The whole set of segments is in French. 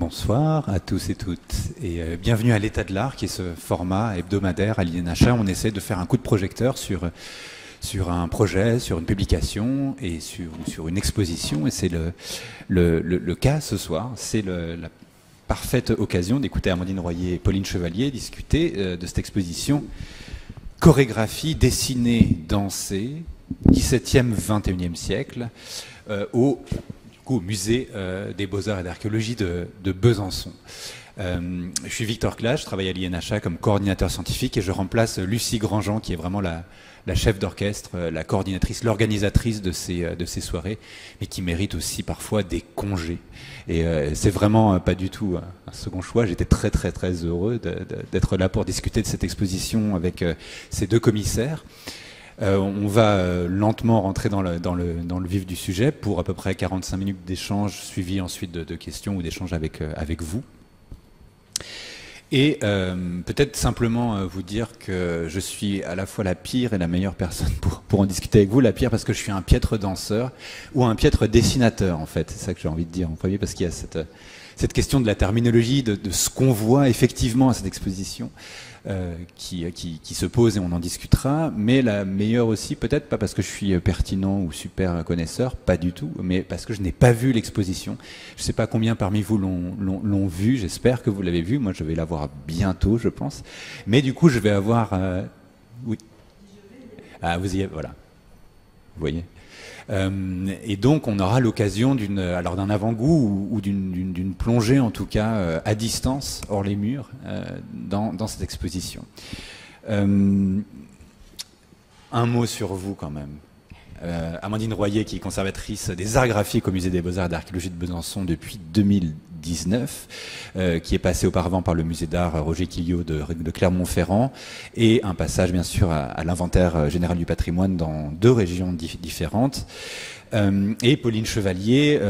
Bonsoir à tous et toutes et bienvenue à l'État de l'Art qui est ce format hebdomadaire à l'INHA. On essaie de faire un coup de projecteur sur un projet, sur une publication et sur une exposition, et c'est le cas ce soir. C'est la parfaite occasion d'écouter Amandine Royer et Pauline Chevalier discuter de cette exposition chorégraphie, dessinée, dansée, 17e, 21e siècle, au musée des Beaux-Arts et d'Archéologie de Besançon. Je suis Victor Clage, je travaille à l'INHA comme coordinateur scientifique et je remplace Lucie Grandjean qui est vraiment la chef d'orchestre, la coordinatrice, l'organisatrice de ces soirées, mais qui mérite aussi parfois des congés. Et c'est vraiment pas du tout un second choix. J'étais très très très heureux d'être là pour discuter de cette exposition avec ces deux commissaires. On va lentement rentrer dans le vif du sujet pour à peu près 45 minutes d'échange, suivi ensuite de questions ou d'échanges avec vous. Et peut-être simplement vous dire que je suis à la fois la pire et la meilleure personne pour en discuter avec vous. La pire parce que je suis un piètre danseur ou un piètre dessinateur, en fait. C'est ça que j'ai envie de dire en premier, parce qu'il y a cette question de la terminologie, de ce qu'on voit effectivement à cette exposition. Qui se pose et on en discutera, mais la meilleure aussi, peut-être pas parce que je suis pertinent ou super connaisseur, pas du tout, mais parce que je n'ai pas vu l'exposition. Je ne sais pas combien parmi vous l'ont vu, j'espère que vous l'avez vu, moi je vais la voir bientôt je pense, mais du coup je vais avoir... Oui. Ah, vous y êtes, voilà. Vous voyez. Et donc on aura l'occasion d'un avant-goût ou d'une plongée en tout cas à distance, hors les murs, dans cette exposition. Un mot sur vous quand même. Amandine Royer, qui est conservatrice des arts graphiques au musée des Beaux-Arts et d'Archéologie de Besançon depuis 2019, qui est passée auparavant par le musée d'art Roger Quilliot de Clermont-Ferrand, et un passage bien sûr à l'inventaire général du patrimoine dans 2 régions différentes. Et Pauline Chevalier,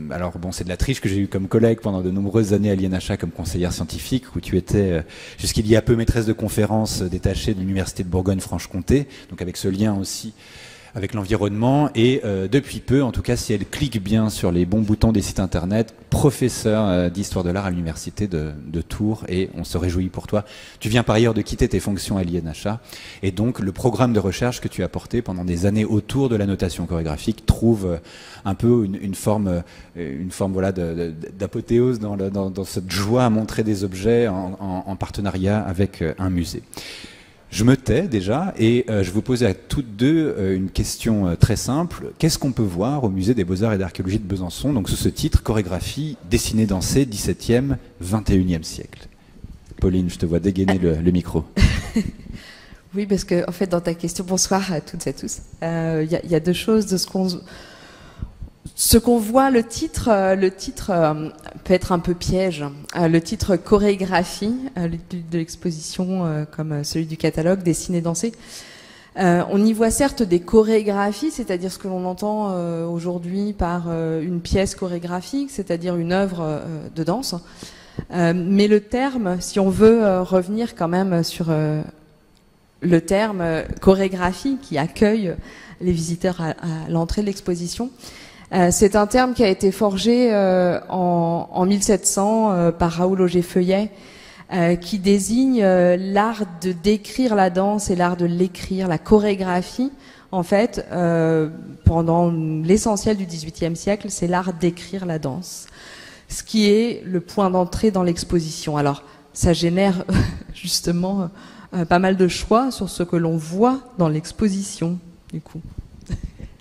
alors bon, c'est de la triche, que j'ai eu comme collègue pendant de nombreuses années à l'INHA comme conseillère scientifique, où tu étais jusqu'il y a peu maîtresse de conférences détachée de l'université de Bourgogne-Franche-Comté, donc avec ce lien aussi avec l'environnement, et depuis peu, en tout cas si elle clique bien sur les bons boutons des sites internet, professeur d'histoire de l'art à l'université de Tours, et on se réjouit pour toi. Tu viens par ailleurs de quitter tes fonctions à l'INHA, et donc le programme de recherche que tu as porté pendant des années autour de la notation chorégraphique trouve un peu une forme voilà, d'apothéose dans cette joie à montrer des objets en partenariat avec un musée. Je me tais déjà et je vous pose à toutes deux une question très simple. Qu'est-ce qu'on peut voir au musée des Beaux-Arts et d'Archéologie de Besançon, donc sous ce titre, chorégraphie, dessinée, dansée, 17e, 21e siècle? Pauline, je te vois dégainer le micro. Oui, parce que en fait, dans ta question, bonsoir à toutes et à tous, il y a 2 choses de ce qu'on voit. Le titre peut être un peu piège. Le titre chorégraphie de l'exposition, comme celui du catalogue, dessiné, dansé. On y voit certes des chorégraphies, c'est-à-dire ce que l'on entend aujourd'hui par une pièce chorégraphique, c'est-à-dire une œuvre de danse. Mais le terme, si on veut revenir quand même sur le terme chorégraphie qui accueille les visiteurs à l'entrée de l'exposition, c'est un terme qui a été forgé en 1700 par Raoul Auger-Feuillet, qui désigne l'art de décrire la danse et l'art de l'écrire, la chorégraphie. En fait, pendant l'essentiel du XVIIIe siècle, c'est l'art d'écrire la danse, ce qui est le point d'entrée dans l'exposition. Alors, ça génère justement pas mal de choix sur ce que l'on voit dans l'exposition, du coup.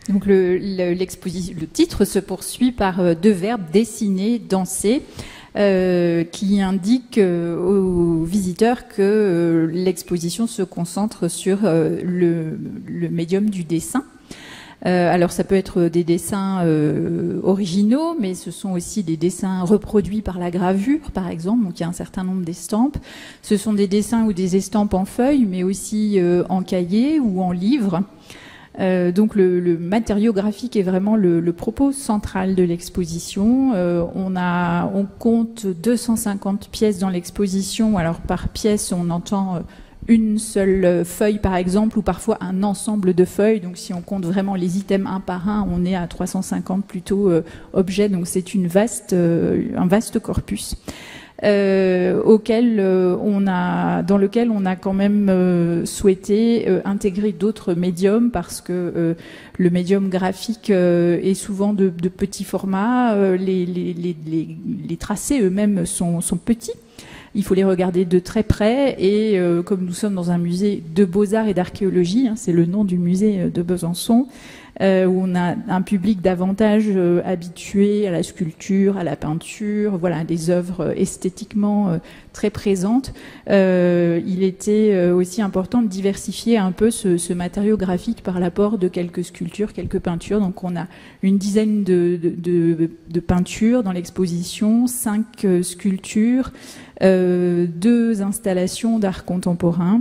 Donc le titre se poursuit par 2 verbes, dessiner, danser, qui indiquent aux visiteurs que l'exposition se concentre sur le médium du dessin. Alors ça peut être des dessins originaux, mais ce sont aussi des dessins reproduits par la gravure, par exemple. Donc il y a un certain nombre d'estampes. Ce sont des dessins ou des estampes en feuilles, mais aussi en cahier ou en livre. Donc le matériau graphique est vraiment le propos central de l'exposition. On compte 250 pièces dans l'exposition. Alors par pièce, on entend une seule feuille par exemple, ou parfois un ensemble de feuilles. Donc si on compte vraiment les items un par un, on est à 350 plutôt objets. Donc c'est un vaste corpus. Dans lequel on a quand même souhaité intégrer d'autres médiums, parce que le médium graphique est souvent de petits formats, les tracés eux-mêmes sont petits. Il faut les regarder de très près, et comme nous sommes dans un musée de beaux-arts et d'archéologie, hein, c'est le nom du musée de Besançon, où on a un public davantage habitué à la sculpture, à la peinture, voilà, des œuvres esthétiquement très présentes. Il était aussi important de diversifier un peu ce matériau graphique par l'apport de quelques sculptures, quelques peintures. Donc on a une dizaine de peintures dans l'exposition, 5 sculptures, 2 installations d'art contemporain,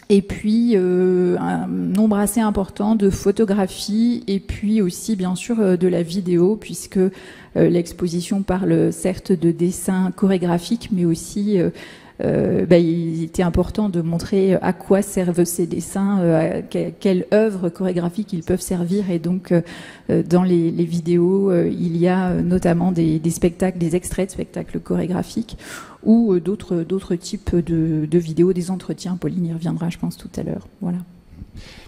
et puis un nombre assez important de photographies, et puis aussi bien sûr de la vidéo, puisque l'exposition parle certes de dessins chorégraphiques, mais aussi il était important de montrer à quoi servent ces dessins, quelle œuvre chorégraphique ils peuvent servir. Et donc dans les vidéos, il y a notamment des spectacles, des extraits de spectacles chorégraphiques, ou d'autres types de vidéos, des entretiens. Pauline y reviendra, je pense, tout à l'heure. Voilà.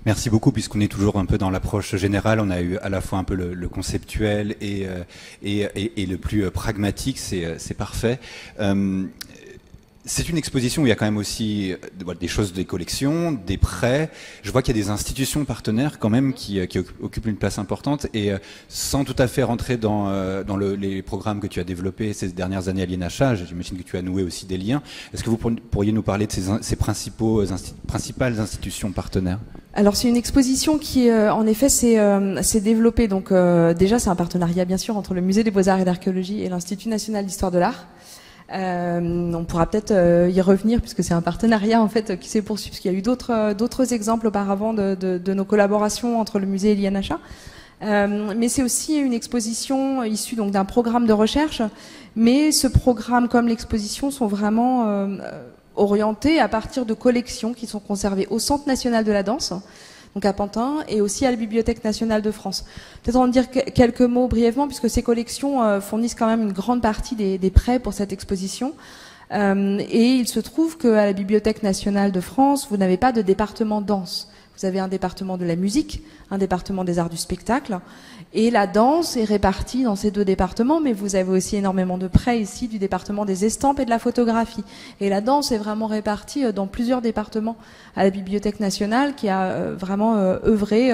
Merci beaucoup, puisqu'on est toujours un peu dans l'approche générale. On a eu à la fois un peu le conceptuel et le plus pragmatique. C'est parfait. C'est une exposition où il y a quand même aussi des choses, des collections, des prêts. Je vois qu'il y a des institutions partenaires quand même qui occupent une place importante, et sans tout à fait rentrer dans les programmes que tu as développés ces dernières années à l'INHA, j'imagine que tu as noué aussi des liens. Est-ce que vous pourriez nous parler de ces principales institutions partenaires? Alors c'est une exposition qui en effet s'est développée. Donc déjà c'est un partenariat bien sûr entre le Musée des Beaux-Arts et d'Archéologie et l'Institut National d'Histoire de l'Art. On pourra peut-être y revenir, puisque c'est un partenariat en fait qui s'est poursuivi, parce qu'il y a eu d'autres exemples auparavant de nos collaborations entre le musée et l'INHA. Mais c'est aussi une exposition issue donc d'un programme de recherche, mais ce programme comme l'exposition sont vraiment orientés à partir de collections qui sont conservées au Centre national de la danse, donc à Pantin, et aussi à la Bibliothèque nationale de France. Peut-être en dire quelques mots brièvement, puisque ces collections fournissent quand même une grande partie des prêts pour cette exposition. Et il se trouve qu'à la Bibliothèque nationale de France, vous n'avez pas de département danse. Vous avez un département de la musique, un département des arts du spectacle, et la danse est répartie dans ces 2 départements, mais vous avez aussi énormément de prêts ici du département des estampes et de la photographie. Et la danse est vraiment répartie dans plusieurs départements à la Bibliothèque nationale, qui a vraiment œuvré,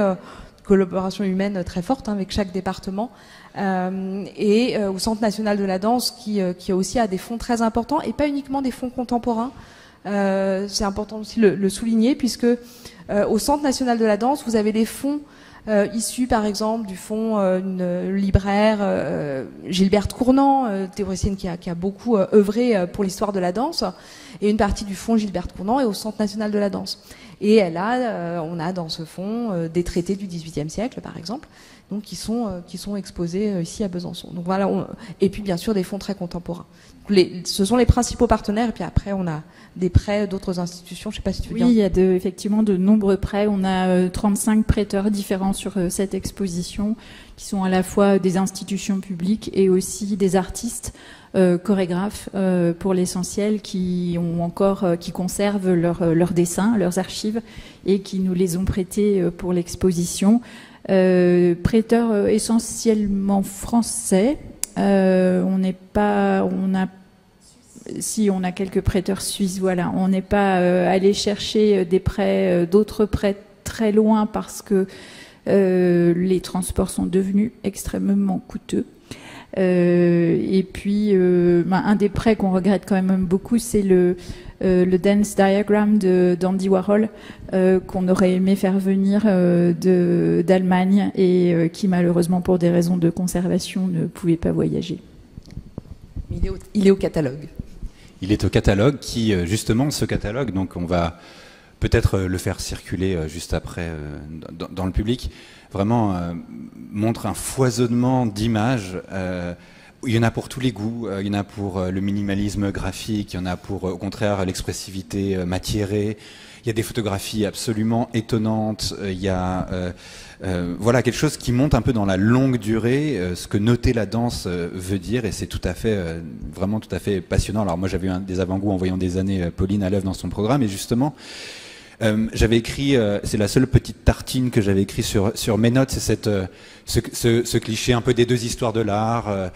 collaboration humaine très forte avec chaque département, et au Centre national de la danse qui aussi a des fonds très importants, et pas uniquement des fonds contemporains. C'est important aussi le souligner, puisque au Centre national de la danse, vous avez des fonds issus par exemple du fonds une libraire Gilberte Cournant, théoricienne qui a beaucoup œuvré pour l'histoire de la danse, et une partie du fonds Gilberte Cournant est au Centre national de la danse. Et on a dans ce fonds des traités du XVIIIe siècle par exemple, donc qui sont exposés ici à Besançon. Donc voilà, et puis bien sûr des fonds très contemporains. Ce sont les principaux partenaires, et puis après on a des prêts d'autres institutions. Je sais pas si tu veux dire. Oui, il y a effectivement de nombreux prêts. On a 35 prêteurs différents sur cette exposition, qui sont à la fois des institutions publiques et aussi des artistes, chorégraphes pour l'essentiel, qui conservent leurs dessins, leurs archives, et qui nous les ont prêtés pour l'exposition. Prêteurs essentiellement français. On a quelques prêteurs suisses, voilà. On n'est pas allé chercher d'autres prêts très loin, parce que les transports sont devenus extrêmement coûteux. Et puis, un des prêts qu'on regrette quand même beaucoup, c'est le Dance Diagram d'Andy Warhol, qu'on aurait aimé faire venir d'Allemagne, et qui malheureusement, pour des raisons de conservation, ne pouvait pas voyager. Il est au catalogue. Il est au catalogue qui, justement, ce catalogue, donc on va peut-être le faire circuler juste après dans le public, vraiment montre un foisonnement d'images Il y en a pour tous les goûts. Il y en a pour le minimalisme graphique, il y en a pour, au contraire, l'expressivité matiérée. Il y a des photographies absolument étonnantes. Il y a voilà, quelque chose qui monte un peu dans la longue durée, ce que noter la danse veut dire, et c'est tout à fait, vraiment tout à fait passionnant. Alors moi, j'avais eu des avant-goûts en voyant des années Pauline à l'œuvre dans son programme, et justement, j'avais écrit, c'est la seule petite tartine que j'avais écrit sur mes notes, c'est ce cliché un peu des deux histoires de l'art,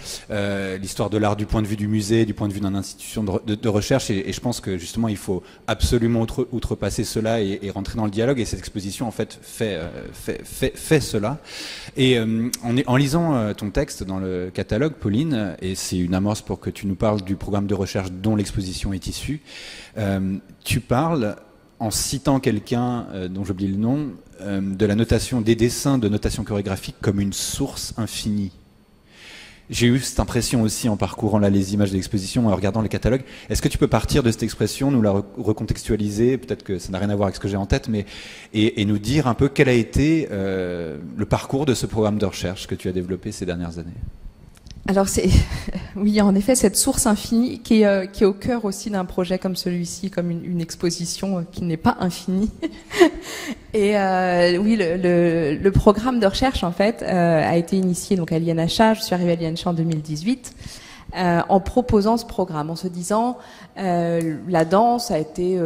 l'histoire de l'art du point de vue du musée, du point de vue d'une institution de recherche, et je pense que justement il faut absolument outrepasser cela et rentrer dans le dialogue, et cette exposition en fait fait cela. Et en lisant ton texte dans le catalogue, Pauline, et c'est une amorce pour que tu nous parles du programme de recherche dont l'exposition est issue, tu parles, en citant quelqu'un dont j'oublie le nom, de la notation, des dessins de notation chorégraphique comme une source infinie. J'ai eu cette impression aussi en parcourant là les images de l'exposition, en regardant le catalogue. Est-ce que tu peux partir de cette expression, nous la recontextualiser, peut-être que ça n'a rien à voir avec ce que j'ai en tête, mais et nous dire un peu quel a été le parcours de ce programme de recherche que tu as développé ces dernières années? Alors c'est oui, en effet, cette source infinie qui est au cœur aussi d'un projet comme celui-ci, comme une exposition qui n'est pas infinie. Et oui, le programme de recherche en fait a été initié donc à l'INHA. Je suis arrivée à l'INHA en 2018 en proposant ce programme, en se disant la danse a été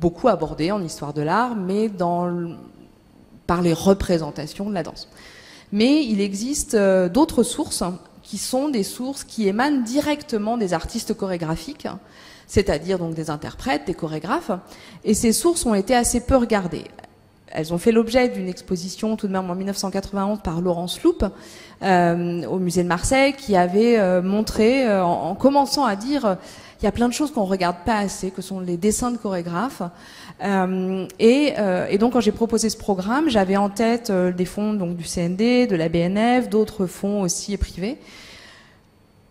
beaucoup abordée en histoire de l'art, mais par les représentations de la danse. Mais il existe d'autres sources qui sont des sources qui émanent directement des artistes chorégraphiques, c'est-à-dire donc des interprètes, des chorégraphes, et ces sources ont été assez peu regardées. Elles ont fait l'objet d'une exposition tout de même en 1991 par Laurence Loup au musée de Marseille, qui avait montré, en commençant à dire il y a plein de choses qu'on regarde pas assez, que sont les dessins de chorégraphes. Et donc quand j'ai proposé ce programme, j'avais en tête des fonds donc du CND, de la BNF, d'autres fonds aussi privés.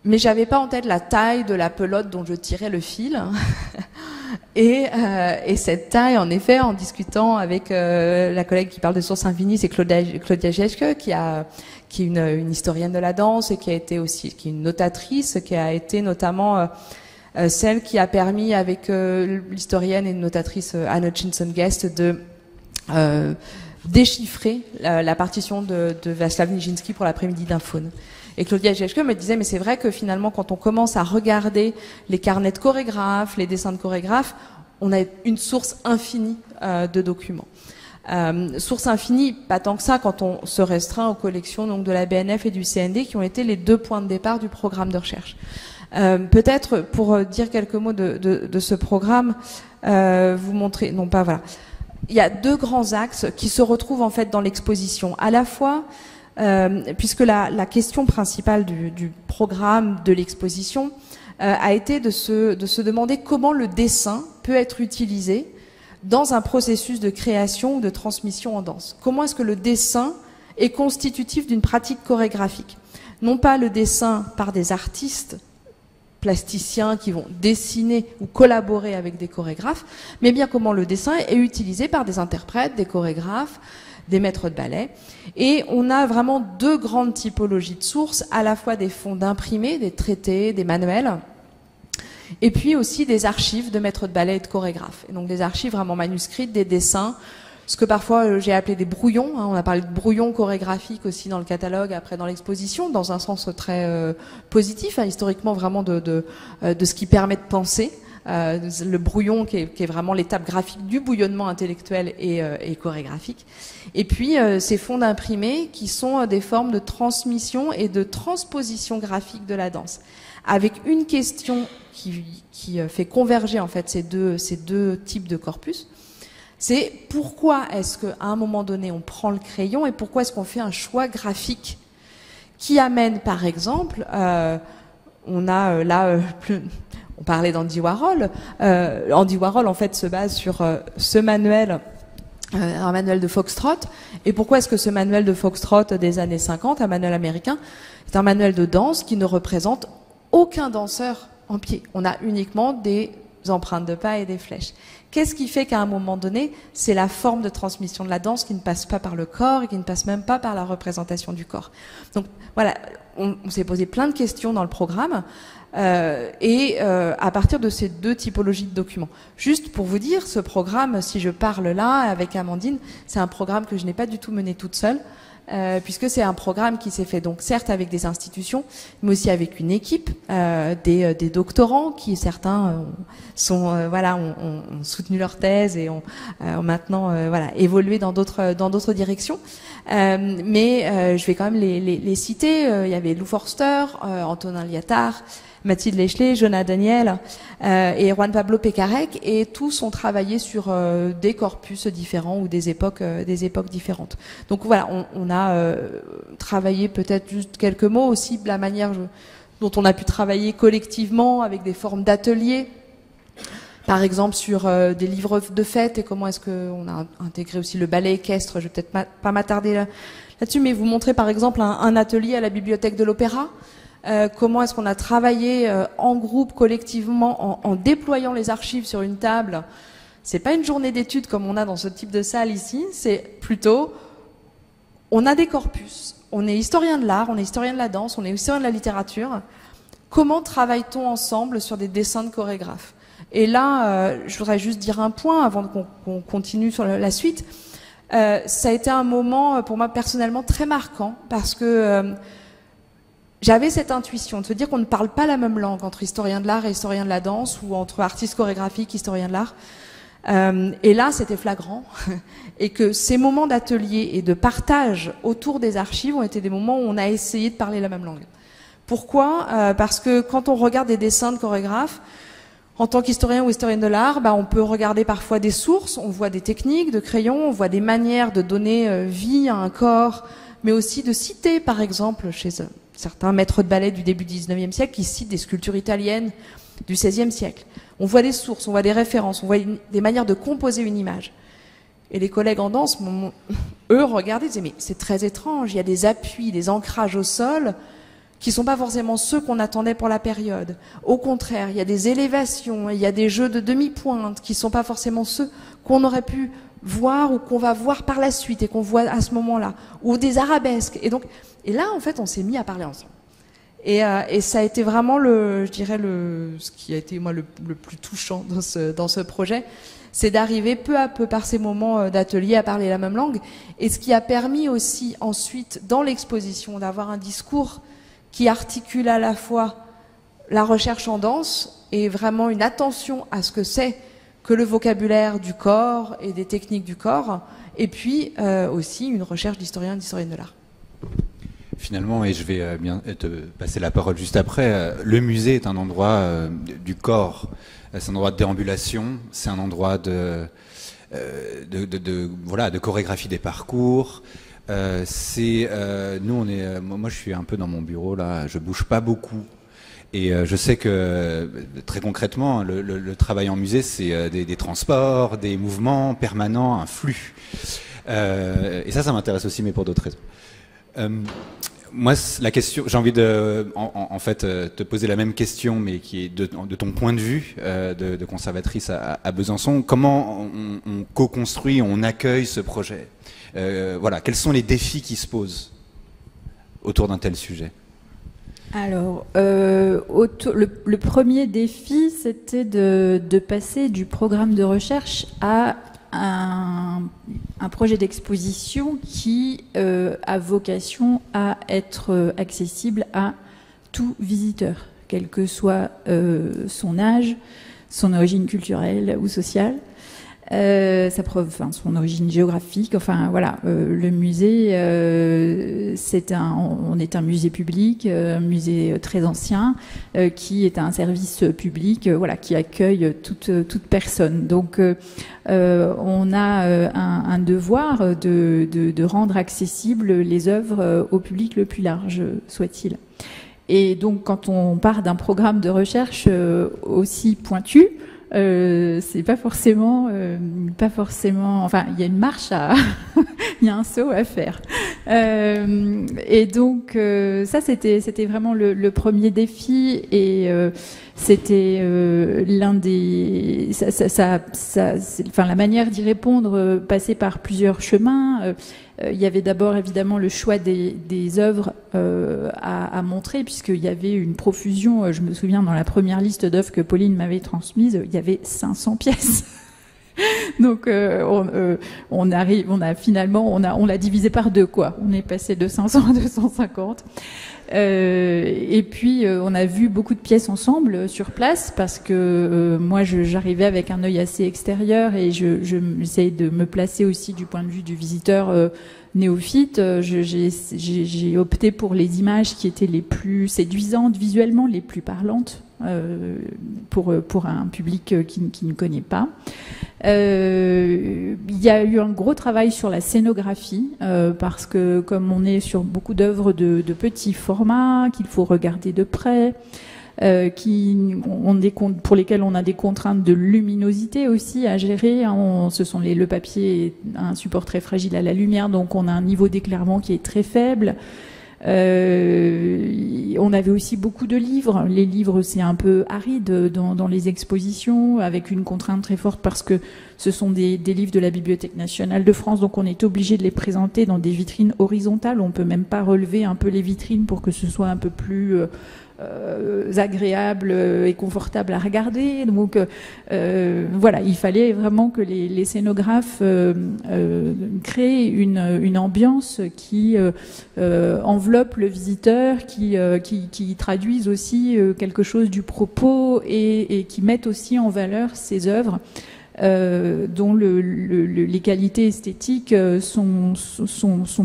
Mais j'avais pas en tête la taille de la pelote dont je tirais le fil. Et cette taille, en effet, en discutant avec la collègue qui parle de sources infinies, c'est Claudia Jeschke, qui est une historienne de la danse et qui est une notatrice, qui a été notamment celle qui a permis, avec l'historienne et notatrice Anne Hutchinson-Guest, de déchiffrer la partition de Václav Nijinsky pour l'après-midi d'un faune. Et Claudia Jeschke me disait, mais c'est vrai que finalement, quand on commence à regarder les carnets de chorégraphes, les dessins de chorégraphes, on a une source infinie de documents. Source infinie, pas tant que ça, quand on se restreint aux collections donc de la BNF et du CND, qui ont été les deux points de départ du programme de recherche. Peut-être, pour dire quelques mots de ce programme, vous montrer, non pas, voilà. Il y a deux grands axes qui se retrouvent en fait dans l'exposition. À la fois, puisque la question principale du programme de l'exposition a été de se demander comment le dessin peut être utilisé dans un processus de création ou de transmission en danse. Comment est-ce que le dessin est constitutif d'une pratique chorégraphique? Non pas le dessin par des artistes plasticiens qui vont dessiner ou collaborer avec des chorégraphes, mais bien comment le dessin est utilisé par des interprètes, des chorégraphes, des maîtres de ballet. Et on a vraiment deux grandes typologies de sources, à la fois des fonds d'imprimés, des traités, des manuels, et puis aussi des archives de maîtres de ballet et de chorégraphes. Et donc des archives vraiment manuscrites, des dessins, ce que parfois j'ai appelé des brouillons. On a parlé de brouillons chorégraphiques aussi dans le catalogue, après dans l'exposition, dans un sens très positif, historiquement vraiment de ce qui permet de penser. Le brouillon qui est vraiment l'étape graphique du bouillonnement intellectuel et chorégraphique. Et puis ces fonds d'imprimés qui sont des formes de transmission et de transposition graphique de la danse, avec une question qui fait converger en fait ces deux types de corpus. C'est pourquoi est-ce qu'à un moment donné on prend le crayon et pourquoi est-ce qu'on fait un choix graphique qui amène par exemple, on a là on parlait d'Andy Warhol. Andy Warhol en fait se base sur ce manuel, un manuel de Foxtrot. Et pourquoi est-ce que ce manuel de Foxtrot des années 50, un manuel américain, c'est un manuel de danse qui ne représente aucun danseur en pied. On a uniquement des empreintes de pas et des flèches. Qu'est-ce qui fait qu'à un moment donné, c'est la forme de transmission de la danse qui ne passe pas par le corps et qui ne passe même pas par la représentation du corps. Donc voilà, on s'est posé plein de questions dans le programme. À partir de ces deux typologies de documents. Juste pour vous dire, ce programme, si je parle là avec Amandine, c'est un programme que je n'ai pas du tout mené toute seule, puisque c'est un programme qui s'est fait donc certes avec des institutions, mais aussi avec une équipe, des doctorants qui certains ont soutenu leur thèse et ont maintenant évolué dans d'autres directions. Mais je vais quand même les citer. Il y avait Lou Forster, Antonin Liattard, Mathilde Lechelet, Jonah Daniel et Juan Pablo Pecarec, et tous ont travaillé sur des corpus différents ou des époques différentes. Donc voilà, on a travaillé peut-être juste quelques mots aussi de la manière dont on a pu travailler collectivement avec des formes d'ateliers, par exemple sur des livres de fête et comment est-ce qu'on a intégré aussi le ballet équestre. Je vais peut-être pas m'attarder là-dessus, mais vous montrer par exemple un atelier à la bibliothèque de l'Opéra. Comment est-ce qu'on a travaillé en groupe, collectivement, en déployant les archives sur une table. C'est pas une journée d'études comme on a dans ce type de salle ici, c'est plutôt, on a des corpus, on est historien de l'art, on est historien de la danse, on est historien de la littérature. Comment travaille-t-on ensemble sur des dessins de chorégraphes? Et là, je voudrais juste dire un point avant qu'on continue sur la suite. Ça a été un moment, pour moi personnellement, très marquant, parce que j'avais cette intuition de se dire qu'on ne parle pas la même langue entre historien de l'art et historien de la danse, ou entre artiste chorégraphique, historien de l'art. Et là, c'était flagrant. Et que ces moments d'atelier et de partage autour des archives ont été des moments où on a essayé de parler la même langue. Pourquoi? Parce que quand on regarde des dessins de chorégraphes, en tant qu'historien ou historienne de l'art, on peut regarder parfois des sources, on voit des techniques de crayon, on voit des manières de donner vie à un corps, mais aussi de citer, par exemple, chez certains maîtres de ballet du début du XIXe siècle qui citent des sculptures italiennes du XVIe siècle. On voit des sources, on voit des références, on voit des manières de composer une image. Et les collègues en danse, eux, regardaient et disaient, mais c'est très étrange, il y a des appuis, des ancrages au sol qui sont pas forcément ceux qu'on attendait pour la période. Au contraire, il y a des élévations, il y a des jeux de demi-pointe qui sont pas forcément ceux qu'on aurait pu voir ou qu'on va voir par la suite et qu'on voit à ce moment-là, ou des arabesques. Et là, en fait, on s'est mis à parler ensemble. Et ça a été vraiment ce qui a été moi le plus touchant dans ce projet, c'est d'arriver peu à peu par ces moments d'atelier à parler la même langue, et ce qui a permis aussi ensuite dans l'exposition d'avoir un discours qui articule à la fois la recherche en danse et vraiment une attention à ce que c'est que le vocabulaire du corps et des techniques du corps, et puis aussi une recherche d'historien et d'historienne de l'art. Finalement, et je vais bien te passer la parole juste après, le musée est un endroit du corps, c'est un endroit de déambulation, c'est un endroit de chorégraphie des parcours. Moi je suis un peu dans mon bureau là, je bouge pas beaucoup. Et je sais que très concrètement, le travail en musée, c'est des transports, des mouvements permanents, un flux. Et ça m'intéresse aussi, mais pour d'autres raisons. Moi, la question, j'ai envie de, en fait, te poser la même question, mais qui est de ton point de vue de conservatrice à Besançon. Comment on co-construit, on accueille ce projet? Quels sont les défis qui se posent autour d'un tel sujet? Alors, le premier défi, c'était de passer du programme de recherche à un projet d'exposition qui a vocation à être accessible à tout visiteur, quel que soit son âge, son origine culturelle ou sociale. Son origine géographique, le musée, on est un musée public, un musée très ancien, qui est un service public, qui accueille toute personne. Donc, on a un devoir de rendre accessibles les œuvres au public le plus large soit-il. Et donc, quand on part d'un programme de recherche aussi pointu, c'est pas forcément. Enfin, il y a une marche il y a un saut à faire. Et donc ça c'était vraiment le premier défi, et c'était l'un des enfin la manière d'y répondre passait par plusieurs chemins. Il y avait d'abord évidemment le choix des œuvres à montrer, puisqu'il y avait une profusion. Je me souviens, dans la première liste d'œuvres que Pauline m'avait transmise, il y avait 500 pièces. Donc on l'a divisé par deux, quoi. On est passé de 500 à 250. Et puis on a vu beaucoup de pièces ensemble sur place, parce que moi j'arrivais avec un œil assez extérieur, et j'essayais de me placer aussi du point de vue du visiteur néophyte. J'ai opté pour les images qui étaient les plus séduisantes visuellement, les plus parlantes, pour un public qui ne connaît pas. Il y a eu un gros travail sur la scénographie, parce que comme on est sur beaucoup d'œuvres de petits formats qu'il faut regarder de près, pour lesquelles on a des contraintes de luminosité aussi à gérer. Le papier est un support très fragile à la lumière, donc on a un niveau d'éclairement qui est très faible. On avait aussi beaucoup de livres. Les livres, c'est un peu aride dans les expositions, avec une contrainte très forte, parce que ce sont des livres de la Bibliothèque nationale de France, donc on est obligé de les présenter dans des vitrines horizontales. On peut même pas relever un peu les vitrines pour que ce soit un peu plus agréable et confortable à regarder. Donc voilà, il fallait vraiment que les scénographes créent une ambiance qui enveloppe le visiteur, qui traduise aussi quelque chose du propos, et qui mettent aussi en valeur ces œuvres dont les qualités esthétiques sont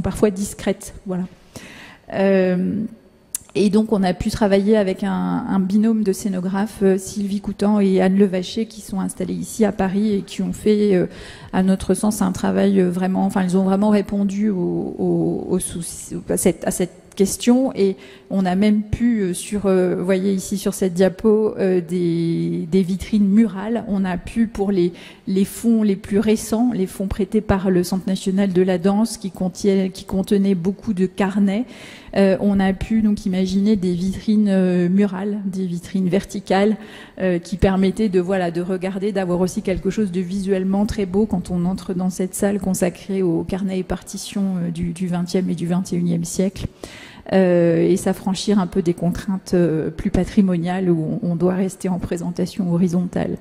parfois discrètes. Voilà. Et donc on a pu travailler avec un binôme de scénographes, Sylvie Coutan et Anne Levaché, qui sont installés ici à Paris, et qui ont fait, à notre sens, un travail vraiment... Enfin, ils ont vraiment répondu à cette question, et on a même pu, vous voyez ici sur cette diapo, des vitrines murales. On a pu, pour les fonds les plus récents, les fonds prêtés par le Centre national de la danse, qui contenaient beaucoup de carnets, on a pu donc imaginer des vitrines murales, des vitrines verticales, qui permettaient de regarder, d'avoir aussi quelque chose de visuellement très beau quand on entre dans cette salle consacrée aux carnets et partitions du XXe et du XXIe siècle. Et s'affranchir un peu des contraintes plus patrimoniales, où on doit rester en présentation horizontale.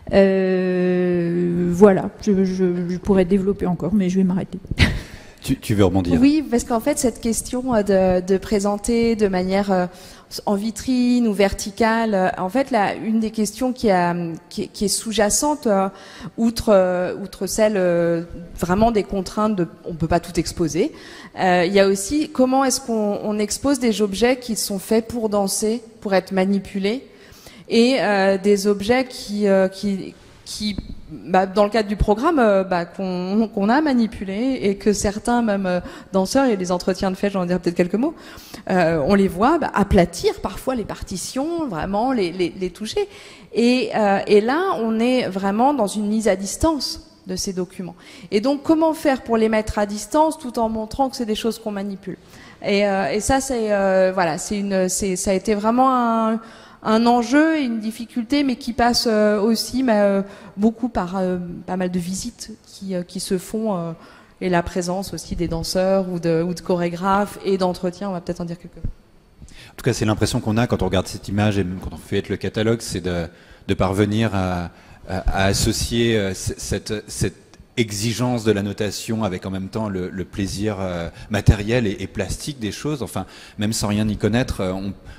Voilà, je pourrais développer encore, mais je vais m'arrêter. Tu veux rebondir? Oui, parce qu'en fait, cette question de présenter de manière en vitrine ou verticale, en fait, là, une des questions qui est sous-jacente, outre celle vraiment des contraintes on peut pas tout exposer, il y a aussi comment est-ce qu'on expose des objets qui sont faits pour danser, pour être manipulés, et des objets qui dans le cadre du programme, qu'on a manipulé, et que certains même danseurs, il y a des entretiens de fait, j'en dirai peut-être quelques mots, on les voit aplatir parfois les partitions, vraiment les toucher, et là on est vraiment dans une mise à distance de ces documents. Et donc comment faire pour les mettre à distance tout en montrant que c'est des choses qu'on manipule. Et ça c'est ça a été vraiment un enjeu et une difficulté, mais qui passe aussi beaucoup par pas mal de visites qui se font, et la présence aussi des danseurs ou de chorégraphes et d'entretiens. On va peut-être en dire quelques mots. En tout cas, c'est l'impression qu'on a quand on regarde cette image, et même quand on fait le catalogue, c'est de parvenir à associer cette exigence de la notation avec en même temps le plaisir matériel et plastique des choses. Enfin, même sans rien y connaître,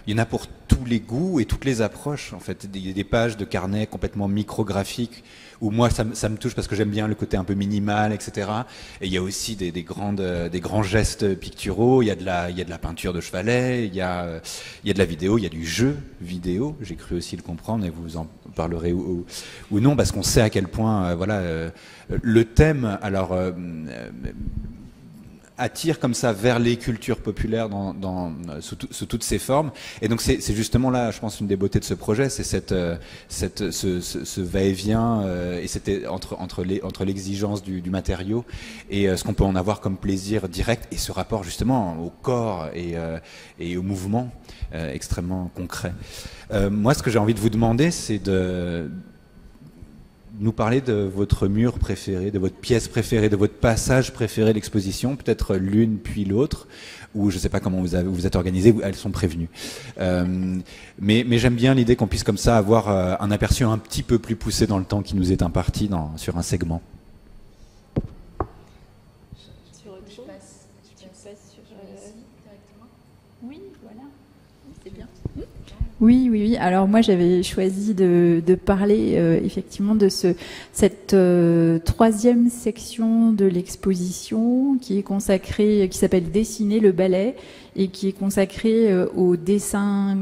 il y en a pour tous les goûts et toutes les approches. En fait, des pages de carnet complètement micrographiques, où moi ça me touche parce que j'aime bien le côté un peu minimal, etc. Et il y a aussi des grands gestes picturaux. Il y a de la peinture de chevalet, il y a de la vidéo, il y a du jeu vidéo. J'ai cru aussi le comprendre, et vous en parlerez ou non, parce qu'on sait à quel point le thème, alors attire comme ça vers les cultures populaires sous toutes ces formes. Et donc c'est justement là, je pense, une des beautés de ce projet, c'est ce va-et-vient et c'était entre l'exigence du matériau et ce qu'on peut en avoir comme plaisir direct et ce rapport justement au corps et au mouvement extrêmement concret. Moi, ce que j'ai envie de vous demander, c'est de nous parler de votre mur préféré, de votre pièce préférée, de votre passage préféré de l'exposition, peut-être l'une puis l'autre, ou je ne sais pas comment vous êtes organisés, elles sont prévenues. Mais j'aime bien l'idée qu'on puisse comme ça avoir un aperçu un petit peu plus poussé dans le temps qui nous est imparti sur un segment. Oui, voilà, c'est bien. Oui. Alors moi, j'avais choisi de parler effectivement de cette troisième section de l'exposition qui est consacrée, qui s'appelle Dessiner le ballet et qui est consacrée au dessin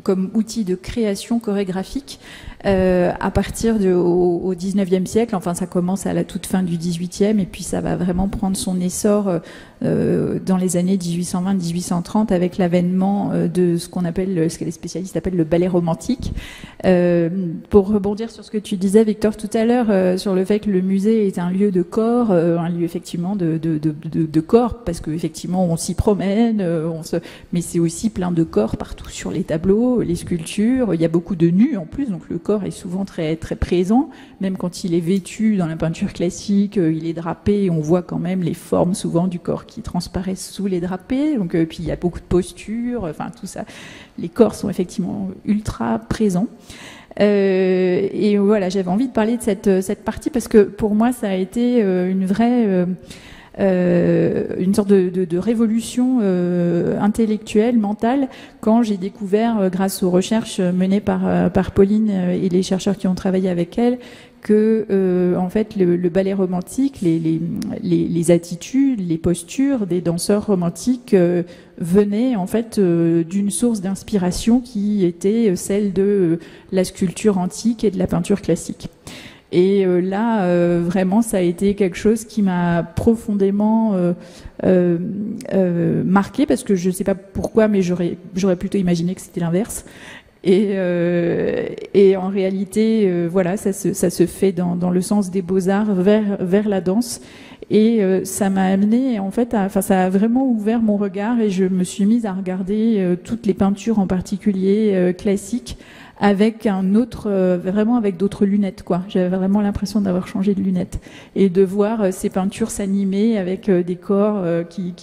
comme outil de création chorégraphique à partir au 19e siècle. Enfin, ça commence à la toute fin du 18e et puis ça va vraiment prendre son essor dans les années 1820-1830 avec l'avènement de ce que les spécialistes appellent le ballet romantique. Pour rebondir sur ce que tu disais, Victor, tout à l'heure, sur le fait que le musée est un lieu de corps, un lieu effectivement de corps, parce qu'effectivement on s'y promène, mais c'est aussi plein de corps partout sur les tableaux, les sculptures. Il y a beaucoup de nus en plus, donc le corps est souvent très très présent, même quand il est vêtu dans la peinture classique, il est drapé, on voit quand même les formes souvent du corps qui transparaissent sous les drapés. Donc puis il y a beaucoup de postures, enfin tout ça. Les corps sont effectivement ultra présents. Et voilà, j'avais envie de parler de cette partie parce que pour moi ça a été une vraie une sorte de révolution intellectuelle, mentale, quand j'ai découvert, grâce aux recherches menées par Pauline et les chercheurs qui ont travaillé avec elle, que en fait le ballet romantique, les attitudes, les postures des danseurs romantiques venaient en fait d'une source d'inspiration qui était celle de la sculpture antique et de la peinture classique. Et là, vraiment, ça a été quelque chose qui m'a profondément marqué, parce que je ne sais pas pourquoi, mais j'aurais plutôt imaginé que c'était l'inverse. Et en réalité, voilà, ça se fait dans le sens des beaux-arts vers la danse. Et ça m'a amené, en fait, ça a vraiment ouvert mon regard et je me suis mise à regarder toutes les peintures, en particulier classiques, avec vraiment avec d'autres lunettes, quoi. J'avais vraiment l'impression d'avoir changé de lunettes et de voir ces peintures s'animer avec des corps qui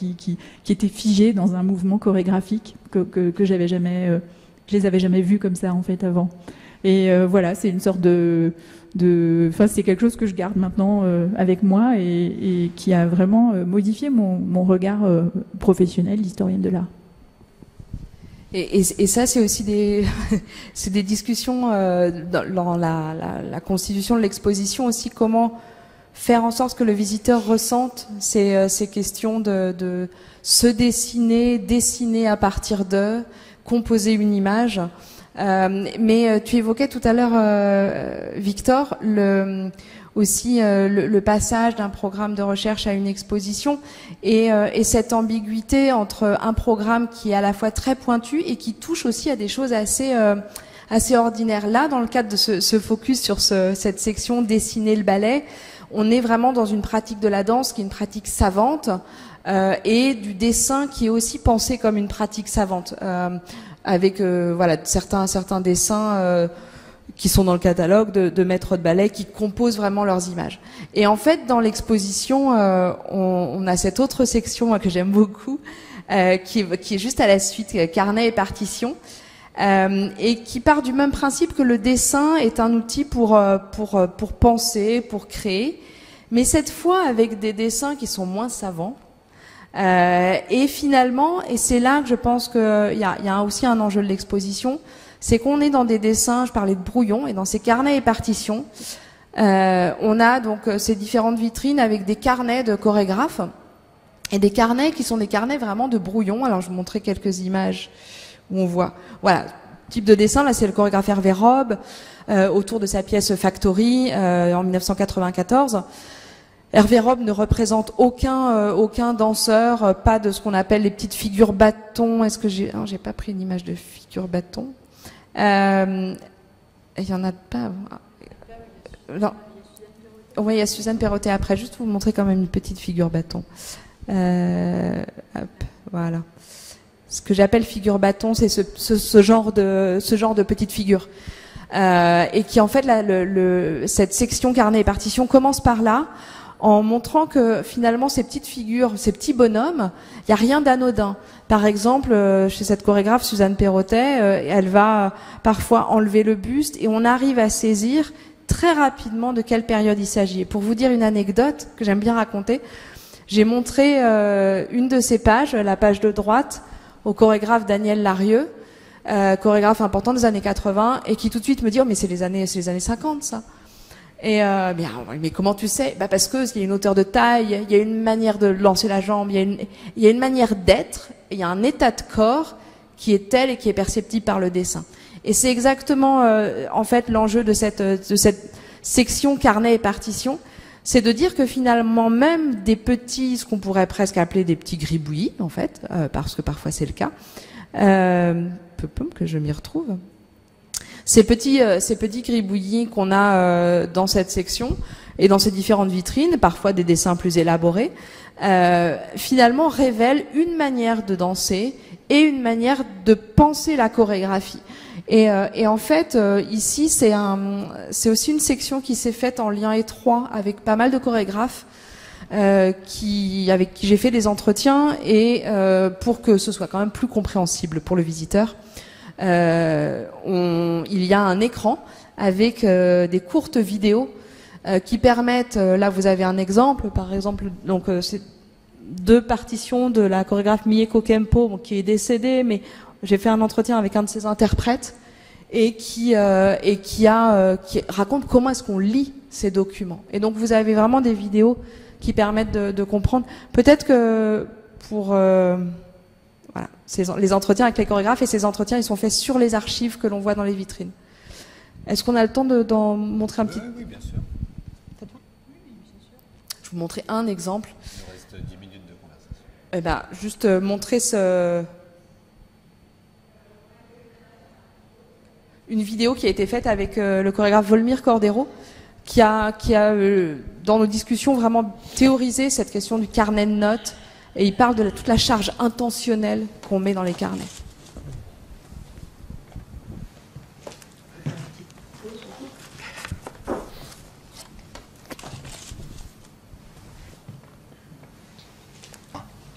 étaient figés dans un mouvement chorégraphique que j'avais jamais, je les avais jamais vus comme ça en fait avant. Et voilà, c'est une sorte enfin, c'est quelque chose que je garde maintenant avec moi et qui a vraiment modifié mon regard professionnel d'historienne de l'art. Et ça, c'est aussi c'est des discussions dans la constitution de l'exposition aussi, comment faire en sorte que le visiteur ressente ces questions de se dessiner à partir de, composer une image. Mais tu évoquais tout à l'heure, Victor, aussi le passage d'un programme de recherche à une exposition et cette ambiguïté entre un programme qui est à la fois très pointu et qui touche aussi à des choses assez ordinaires. Là, dans le cadre de ce focus sur cette section dessiner le ballet, on est vraiment dans une pratique de la danse qui est une pratique savante et du dessin qui est aussi pensé comme une pratique savante, avec voilà certains dessins qui sont dans le catalogue de maîtres de ballet qui composent vraiment leurs images. Et en fait, dans l'exposition, on a cette autre section que j'aime beaucoup, qui est juste à la suite, carnet et partition, et qui part du même principe que le dessin est un outil pour penser, pour créer, mais cette fois avec des dessins qui sont moins savants. Et finalement, et c'est là que je pense qu'il y a aussi un enjeu de l'exposition, c'est qu'on est dans des dessins, je parlais de brouillons, et dans ces carnets et partitions, on a donc ces différentes vitrines avec des carnets de chorégraphes, et des carnets qui sont des carnets vraiment de brouillons. Alors je vous montrais quelques images où on voit, voilà, type de dessin, là c'est le chorégraphe Hervé Robe, autour de sa pièce Factory, en 1994. Hervé Robe ne représente aucun danseur, pas de ce qu'on appelle les petites figures bâtons. Est-ce que j'ai pas pris une image de figure bâton? Il y en a pas. Non. Oui, il y a Suzanne Perrotet après. Juste vous montrer quand même une petite figure bâton. Hop, voilà. Ce que j'appelle figure bâton, c'est ce genre de petite figure. Et qui en fait cette section carnet et partition commence par là, en montrant que finalement ces petites figures, ces petits bonhommes, il n'y a rien d'anodin. Par exemple, chez cette chorégraphe Suzanne Perrotet, elle va parfois enlever le buste et on arrive à saisir très rapidement de quelle période il s'agit. Et pour vous dire une anecdote que j'aime bien raconter, j'ai montré une de ces pages, la page de droite, au chorégraphe Daniel Larieux, chorégraphe important des années 80, et qui tout de suite me dit « Oh, mais c'est les années 50, ça !» Et mais comment tu sais? Bah parce que il y a une hauteur de taille, il y a une manière de lancer la jambe, il y a une manière d'être, il y a un état de corps qui est tel et qui est perceptible par le dessin. Et c'est exactement en fait l'enjeu de cette section carnet et partition, c'est de dire que finalement même des petits, ce qu'on pourrait presque appeler des petits gribouillis en fait, parce que parfois c'est le cas, que je m'y retrouve. Ces petits gribouillis qu'on a dans cette section et dans ces différentes vitrines, parfois des dessins plus élaborés, finalement révèlent une manière de danser et une manière de penser la chorégraphie. Et en fait, ici, c'est aussi une section qui s'est faite en lien étroit avec pas mal de chorégraphes avec qui j'ai fait des entretiens et pour que ce soit quand même plus compréhensible pour le visiteur. Il y a un écran avec des courtes vidéos qui permettent, là vous avez un exemple, par exemple, donc c'est 2 partitions de la chorégraphe Mieko Kempo, qui est décédée, mais j'ai fait un entretien avec un de ses interprètes et qui raconte comment est-ce qu'on lit ces documents. Et donc vous avez vraiment des vidéos qui permettent de comprendre. Peut-être que pour voilà, les entretiens avec les chorégraphes, et ces entretiens, ils sont faits sur les archives que l'on voit dans les vitrines. Est-ce qu'on a le temps d'en montrer un petit... Oui, bien sûr. Je vais vous montrer un exemple. Il nous reste 10 minutes de conversation. Eh ben, juste montrer une vidéo qui a été faite avec le chorégraphe Volmir Cordero, qui a dans nos discussions vraiment théorisé cette question du carnet de notes, et il parle de toute la charge intentionnelle qu'on met dans les carnets.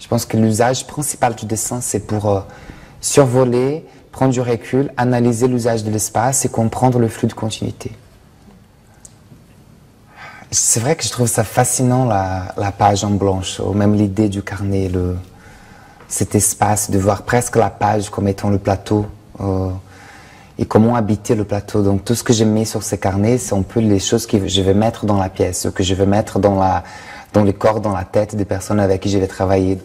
Je pense que l'usage principal du dessin, c'est pour survoler, prendre du recul, analyser l'usage de l'espace et comprendre le flux de continuité. C'est vrai que je trouve ça fascinant, la page en blanche, ou même l'idée du carnet, cet espace, de voir presque la page comme étant le plateau, et comment habiter le plateau. Donc tout ce que j'ai mis sur ces carnets, c'est un peu les choses que je vais mettre dans la pièce, que je vais mettre dans les corps, dans la tête des personnes avec qui je vais travailler.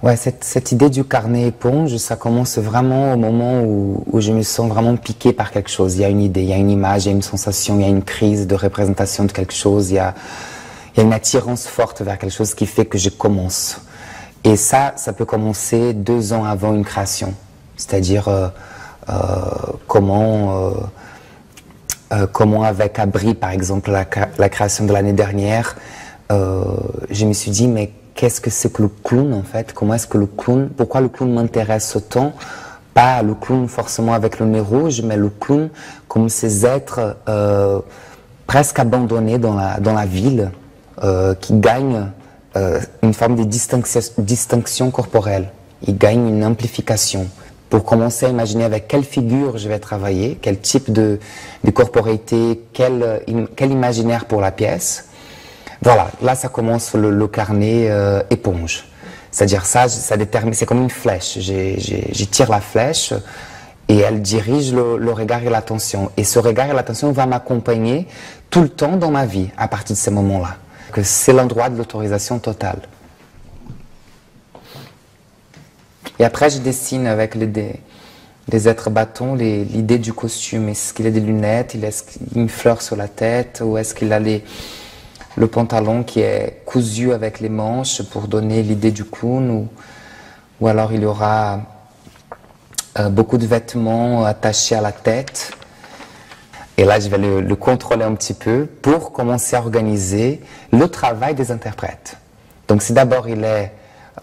Ouais, cette idée du carnet éponge, ça commence vraiment au moment où je me sens vraiment piqué par quelque chose. Il y a une idée, il y a une image, il y a une sensation, il y a une crise de représentation de quelque chose, il y a une attirance forte vers quelque chose qui fait que je commence. Et ça peut commencer 2 ans avant une création. C'est-à-dire comment avec Abri, par exemple, la création de l'année dernière, je me suis dit, mais qu'est-ce que c'est que le clown en fait? Comment est-ce que pourquoi le clown m'intéresse autant? Pas le clown forcément avec le nez rouge, mais le clown comme ces êtres presque abandonnés dans la ville, qui gagnent une forme de distinction corporelle. Ils gagnent une amplification. Pour commencer à imaginer avec quelle figure je vais travailler, quel type de corporéité, quel imaginaire pour la pièce. Voilà, là ça commence le carnet éponge. C'est-à-dire ça détermine, c'est comme une flèche. Je tire la flèche et elle dirige le regard et l'attention. Et ce regard et l'attention va m'accompagner tout le temps dans ma vie à partir de ces moments-là. Que c'est l'endroit de l'autorisation totale. Et après je dessine avec les êtres bâtons, l'idée du costume. Est-ce qu'il a des lunettes, est-ce qu'il a une fleur sur la tête, ou est-ce qu'il a le pantalon qui est cousu avec les manches pour donner l'idée du clown, ou alors il y aura beaucoup de vêtements attachés à la tête. Et là, je vais le contrôler un petit peu pour commencer à organiser le travail des interprètes. Donc si d'abord il est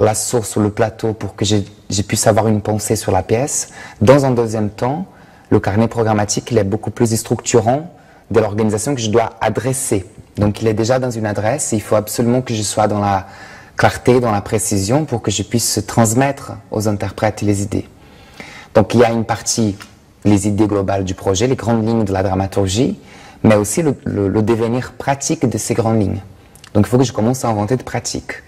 la source ou le plateau pour que je puisse avoir une pensée sur la pièce, dans un deuxième temps, le carnet programmatique il est beaucoup plus structurant de l'organisation que je dois adresser. Donc il est déjà dans une adresse et il faut absolument que je sois dans la clarté, dans la précision pour que je puisse transmettre aux interprètes les idées. Donc il y a une partie, les idées globales du projet, les grandes lignes de la dramaturgie, mais aussi le devenir pratique de ces grandes lignes. Donc il faut que je commence à inventer de pratiques.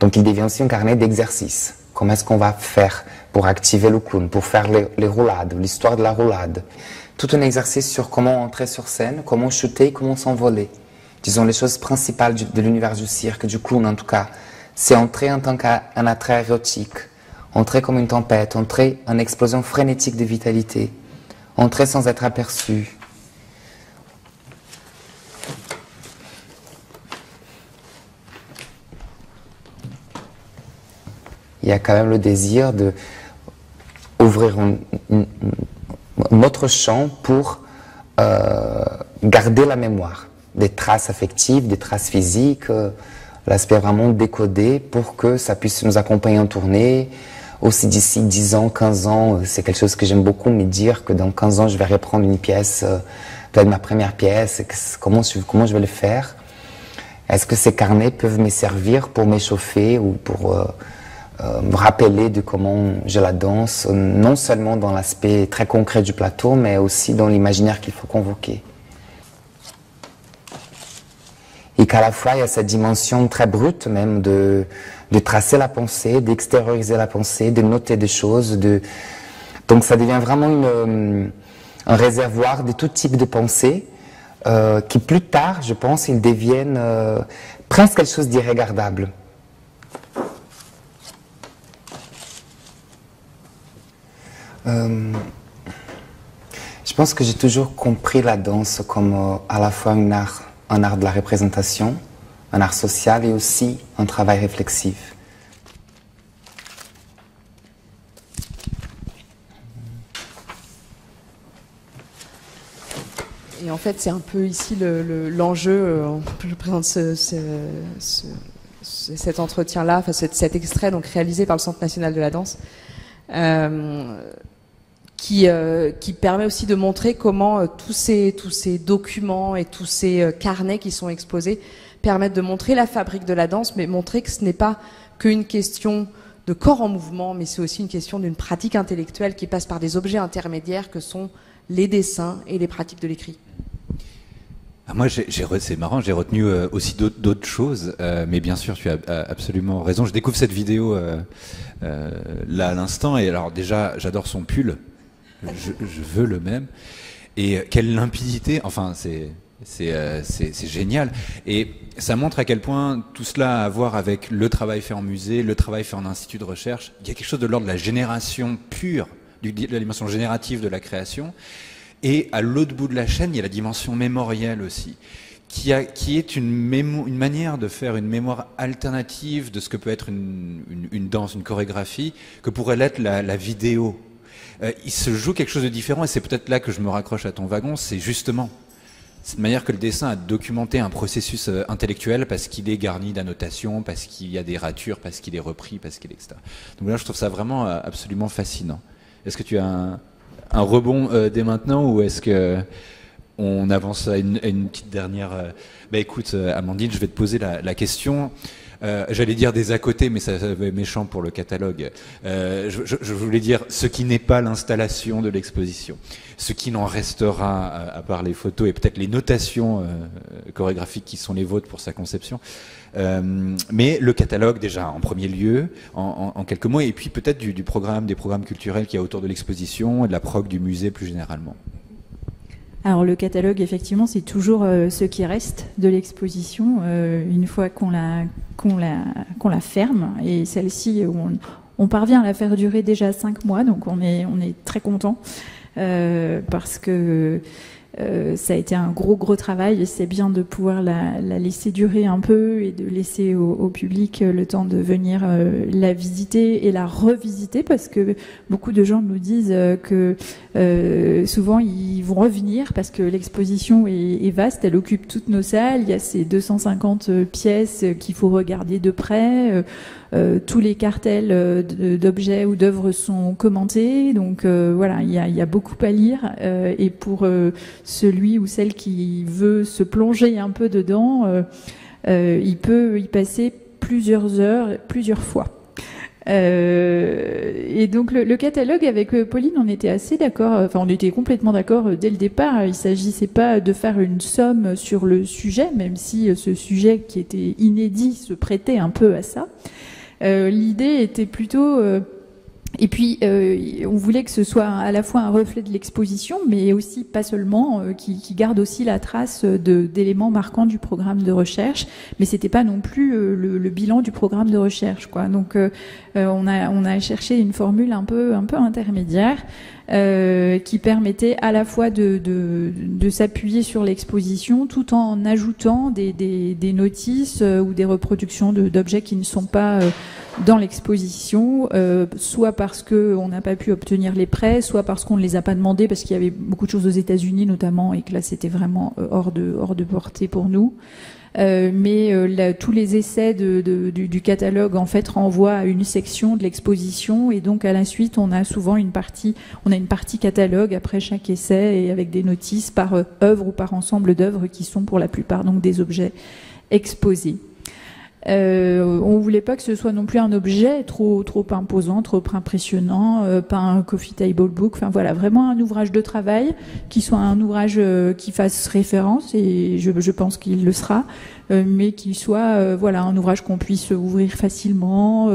Donc il devient aussi un carnet d'exercices. Comment est-ce qu'on va faire pour activer le clown, pour faire les roulades, l'histoire de la roulade. Tout un exercice sur comment entrer sur scène, comment chuter, comment s'envoler. Disons les choses principales de l'univers du cirque, du clown en tout cas. C'est entrer en tant qu'un attrait érotique, entrer comme une tempête, entrer en explosion frénétique de vitalité, entrer sans être aperçu. Il y a quand même le désir d'ouvrir un autre champ pour garder la mémoire, des traces affectives, des traces physiques, l'aspect vraiment décodé pour que ça puisse nous accompagner en tournée. Aussi d'ici 10 ans, 15 ans, c'est quelque chose que j'aime beaucoup, me dire que dans 15 ans, je vais reprendre une pièce, peut-être ma première pièce, comment je vais le faire. Est-ce que ces carnets peuvent me servir pour m'échauffer ou pour me rappeler de comment je la danse, non seulement dans l'aspect très concret du plateau, mais aussi dans l'imaginaire qu'il faut convoquer. Et qu'à la fois, il y a cette dimension très brute même de tracer la pensée, d'extérioriser la pensée, de noter des choses. Donc ça devient vraiment un réservoir de tout type de pensée qui plus tard, je pense, ils deviennent presque quelque chose d'irregardable. Je pense que j'ai toujours compris la danse comme à la fois un art de la représentation, un art social et aussi un travail réflexif. Et en fait, c'est un peu ici l'enjeu. Je présente cet entretien-là, enfin cet extrait donc réalisé par le Centre national de la danse, qui permet aussi de montrer comment tous ces documents et tous ces carnets qui sont exposés permettent de montrer la fabrique de la danse, mais montrer que ce n'est pas qu'une question de corps en mouvement, mais c'est aussi une question d'une pratique intellectuelle qui passe par des objets intermédiaires que sont les dessins et les pratiques de l'écrit. Moi, c'est marrant, j'ai retenu aussi d'autres choses, mais bien sûr, tu as absolument raison. Je découvre cette vidéo là à l'instant, et alors déjà, j'adore son pull, je veux le même, et quelle limpidité, enfin, c'est génial, et ça montre à quel point tout cela a à voir avec le travail fait en musée, le travail fait en institut de recherche. Il y a quelque chose de l'ordre de la génération pure, de la dimension générative de la création. Et à l'autre bout de la chaîne, il y a la dimension mémorielle aussi, qui est une manière de faire une mémoire alternative de ce que peut être une danse, une chorégraphie, que pourrait l'être la vidéo. Il se joue quelque chose de différent, et c'est peut-être là que je me raccroche à ton wagon, c'est justement cette manière que le dessin a documenté un processus intellectuel parce qu'il est garni d'annotations, parce qu'il y a des ratures, parce qu'il est repris, parce qu'il est etc. Donc là, je trouve ça vraiment absolument fascinant. Est-ce que tu as un rebond dès maintenant, ou est-ce que on avance à une petite dernière écoute, Amandine, je vais te poser la question. J'allais dire des à côté, mais ça va être méchant pour le catalogue. Je voulais dire ce qui n'est pas l'installation de l'exposition, ce qui n'en restera à part les photos et peut-être les notations chorégraphiques qui sont les vôtres pour sa conception. Mais le catalogue déjà en premier lieu, en quelques mots, et puis peut-être des programmes culturels qu'il y a autour de l'exposition et de la prog du musée plus généralement. Alors le catalogue, effectivement, c'est toujours ce qui reste de l'exposition une fois qu'on la ferme, et celle-ci, On parvient à la faire durer déjà 5 mois, donc on est très content parce que ça a été un gros travail et c'est bien de pouvoir la laisser durer un peu et de laisser au public le temps de venir la visiter et la revisiter, parce que beaucoup de gens nous disent que souvent ils vont revenir parce que l'exposition est vaste, elle occupe toutes nos salles, il y a ces 250 pièces qu'il faut regarder de près. Tous les cartels d'objets ou d'œuvres sont commentés, donc voilà, il y a beaucoup à lire et pour celui ou celle qui veut se plonger un peu dedans, il peut y passer plusieurs heures, plusieurs fois. Et donc le catalogue, avec Pauline, on était assez d'accord, enfin on était complètement d'accord dès le départ. Il s'agissait pas de faire une somme sur le sujet, même si ce sujet qui était inédit se prêtait un peu à ça. L'idée était plutôt et puis on voulait que ce soit à la fois un reflet de l'exposition, mais aussi pas seulement, qui garde aussi la trace d'éléments marquants du programme de recherche, mais c'était pas non plus le bilan du programme de recherche, quoi. Donc on a cherché une formule un peu intermédiaire qui permettait à la fois de s'appuyer sur l'exposition tout en ajoutant des notices ou des reproductions d'objets qui ne sont pas dans l'exposition, soit parce qu'on n'a pas pu obtenir les prêts, soit parce qu'on ne les a pas demandés, parce qu'il y avait beaucoup de choses aux États-Unis notamment, et que là c'était vraiment hors de portée pour nous. Mais tous les essais du catalogue en fait renvoient à une section de l'exposition, et donc à la suite on a souvent une partie catalogue après chaque essai, et avec des notices par œuvre ou par ensemble d'œuvres qui sont pour la plupart donc des objets exposés. On voulait pas que ce soit non plus un objet trop imposant, trop impressionnant, pas un coffee table book, enfin voilà, vraiment un ouvrage de travail qui soit un ouvrage qui fasse référence, et je pense qu'il le sera, mais qu'il soit voilà, un ouvrage qu'on puisse ouvrir facilement,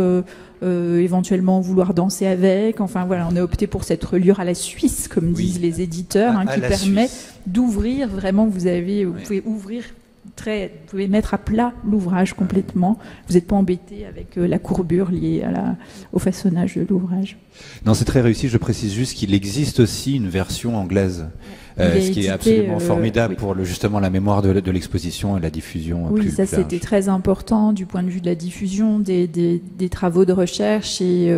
éventuellement vouloir danser avec, enfin voilà, on a opté pour cette reliure à la suisse, comme disent les éditeurs, qui permet d'ouvrir vraiment, vous pouvez ouvrir vous pouvez mettre à plat l'ouvrage complètement. Vous n'êtes pas embêté avec la courbure liée au façonnage de l'ouvrage. Non, c'est très réussi. Je précise juste qu'il existe aussi une version anglaise, ce qui est absolument formidable pour justement la mémoire de l'exposition et la diffusion. Oui, ça c'était très important du point de vue de la diffusion des travaux de recherche et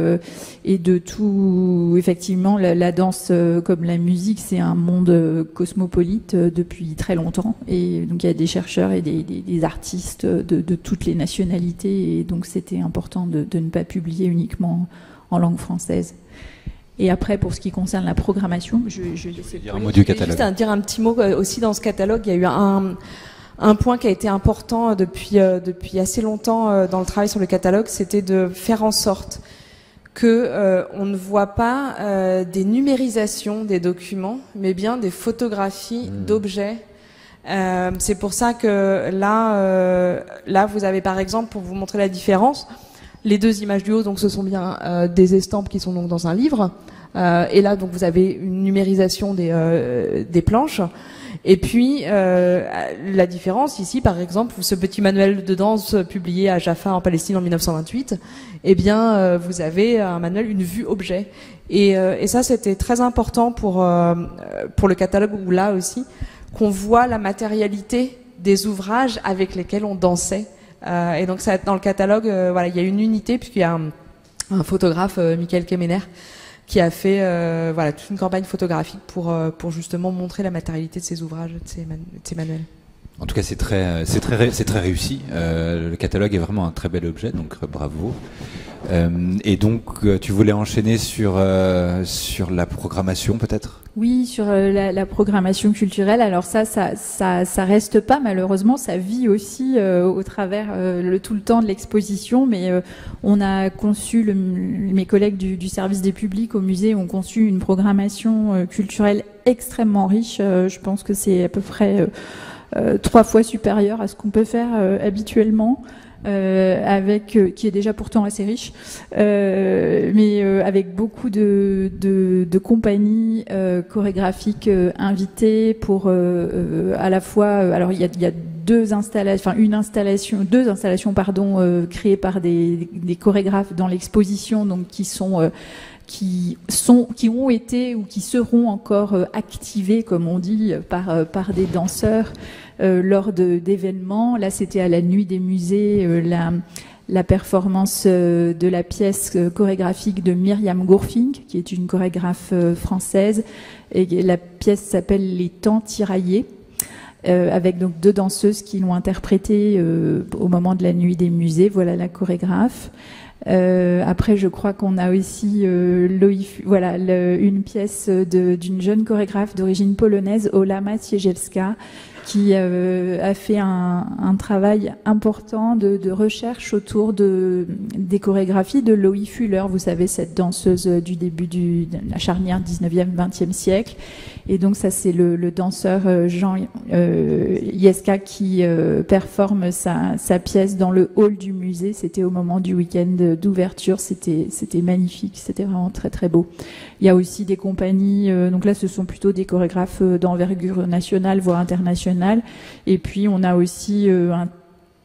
de tout. Effectivement, la danse comme la musique, c'est un monde cosmopolite depuis très longtemps, et donc il y a des chercheurs et des artistes de toutes les nationalités, et donc c'était important de ne pas publier uniquement en langue française. Et après, pour ce qui concerne la programmation, je vais dire un mot du catalogue. Juste dire un petit mot aussi dans ce catalogue. Il y a eu un point qui a été important depuis assez longtemps dans le travail sur le catalogue, c'était de faire en sorte que on ne voit pas des numérisations des documents, mais bien des photographies d'objets. C'est pour ça que là, vous avez par exemple, pour vous montrer la différence, les deux images du haut, donc ce sont bien des estampes qui sont donc dans un livre. Et là, donc vous avez une numérisation des planches. Et puis la différence ici, par exemple, ce petit manuel de danse publié à Jaffa en Palestine en 1928, eh bien, vous avez un manuel, une vue objet. Et ça, c'était très important pour le catalogue, où là aussi, qu'on voit la matérialité des ouvrages avec lesquels on dansait. Et donc ça, dans le catalogue, voilà, il y a une unité, puisqu'il y a un photographe, Michael Kemener, qui a fait voilà, toute une campagne photographique pour justement montrer la matérialité de ces ouvrages, de ces manuels. En tout cas, c'est très réussi. Le catalogue est vraiment un très bel objet, donc bravo. Et donc, tu voulais enchaîner sur la programmation, peut-être ? Oui, sur la programmation culturelle. Alors ça reste pas, malheureusement, ça vit aussi au travers tout le temps de l'exposition. Mais on a conçu, mes collègues du service des publics au musée ont conçu une programmation culturelle extrêmement riche. Je pense que c'est à peu près 3 fois supérieur à ce qu'on peut faire habituellement. Qui est déjà pourtant assez riche, mais avec beaucoup de compagnies chorégraphiques invitées pour à la fois. Alors il y a deux installations créées par des chorégraphes dans l'exposition, donc qui ont été ou qui seront encore activés, comme on dit, par des danseurs lors d'événements. Là, c'était à la Nuit des musées, la performance de la pièce chorégraphique de Myriam Gourfink, qui est une chorégraphe française, et la pièce s'appelle Les Temps tiraillés, avec donc deux danseuses qui l'ont interprétée au moment de la Nuit des musées. Voilà la chorégraphe. Après, je crois qu'on a aussi une pièce d'une jeune chorégraphe d'origine polonaise, Ola Maciejewska, qui a fait un travail important de recherche autour des chorégraphies de Loie Fuller. Vous savez, cette danseuse du début de la charnière 19e, 20e siècle. Et donc ça, c'est le danseur Jean Jeska qui performe sa pièce dans le hall du musée. C'était au moment du week-end d'ouverture. C'était magnifique. C'était vraiment très très beau. Il y a aussi des compagnies, donc là ce sont plutôt des chorégraphes d'envergure nationale, voire internationale. Et puis on a aussi un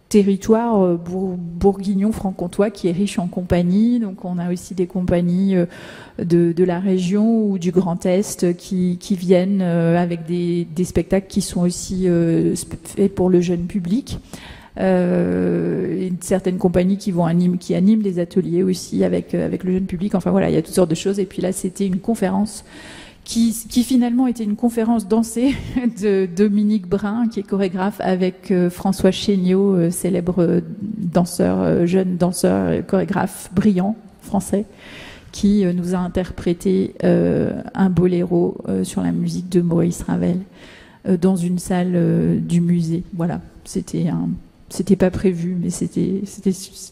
territoire bourguignon franc-comtois qui est riche en compagnies. Donc on a aussi des compagnies de la région ou du Grand Est qui viennent avec des spectacles qui sont aussi faits pour le jeune public. Certaines compagnies qui animent des ateliers aussi avec le jeune public. Enfin voilà, il y a toutes sortes de choses. Et puis là, c'était une conférence qui finalement était une conférence dansée de Dominique Brun, qui est chorégraphe, avec François Chéniaud, célèbre jeune danseur, chorégraphe brillant français, qui nous a interprété un boléro sur la musique de Maurice Ravel dans une salle du musée. Voilà, c'était pas prévu, mais c'était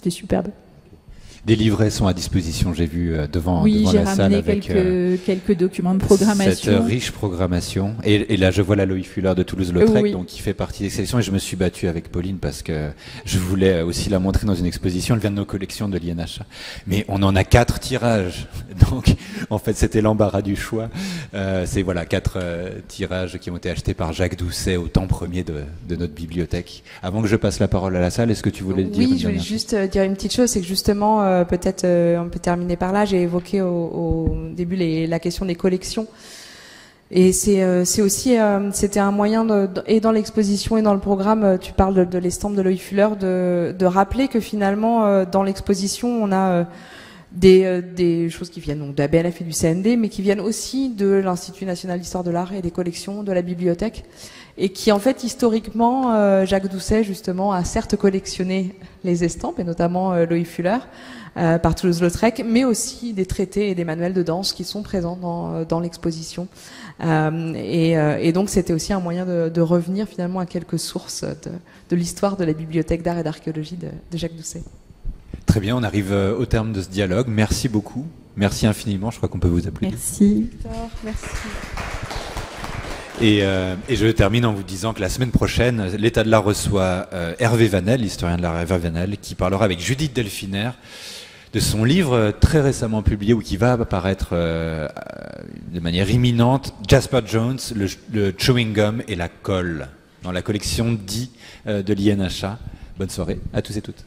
superbe. Des livrets sont à disposition, j'ai vu devant la salle avec quelques documents de programmation. Cette riche programmation. Et là, je vois la Loie Fuller de Toulouse-Lautrec, oui. donc qui fait partie des sélections. Et je me suis battu avec Pauline parce que je voulais aussi la montrer dans une exposition. Elle vient de nos collections de l'INHA. Mais on en a 4 tirages. Donc, en fait, c'était l'embarras du choix. C'est 4 tirages qui ont été achetés par Jacques Doucet au temps premier de notre bibliothèque. Avant que je passe la parole à la salle, est-ce que tu voulais dire? Oui, je voulais juste dire une petite chose, c'est que justement, peut-être on peut terminer par là. J'ai évoqué au début la question des collections, et c'est aussi c'était un moyen et dans l'exposition et dans le programme, tu parles de l'estampe de Loie Fuller, de rappeler que finalement dans l'exposition on a des choses qui viennent donc de la BNF et du CND, mais qui viennent aussi de l'Institut national d'histoire de l'art et des collections, de la bibliothèque, et qui en fait historiquement Jacques Doucet justement a certes collectionné les estampes, et notamment Loie Fuller par Toulouse-Lautrec, mais aussi des traités et des manuels de danse qui sont présents dans l'exposition. Et donc c'était aussi un moyen de revenir finalement à quelques sources de l'histoire de la bibliothèque d'art et d'archéologie de Jacques Doucet. Très bien, on arrive au terme de ce dialogue. Merci beaucoup. Merci infiniment. Je crois qu'on peut vous applaudir. Merci. Victor, merci. Et je termine en vous disant que la semaine prochaine, l'État de l'Art reçoit Hervé Vanel, l'historien de l'art Hervé Vanel, qui parlera avec Judith Delphinaire de son livre très récemment publié, ou qui va apparaître de manière imminente, Jasper Jones, le chewing gum et la colle, dans la collection 10 de l'INHA. Bonne soirée à tous et toutes.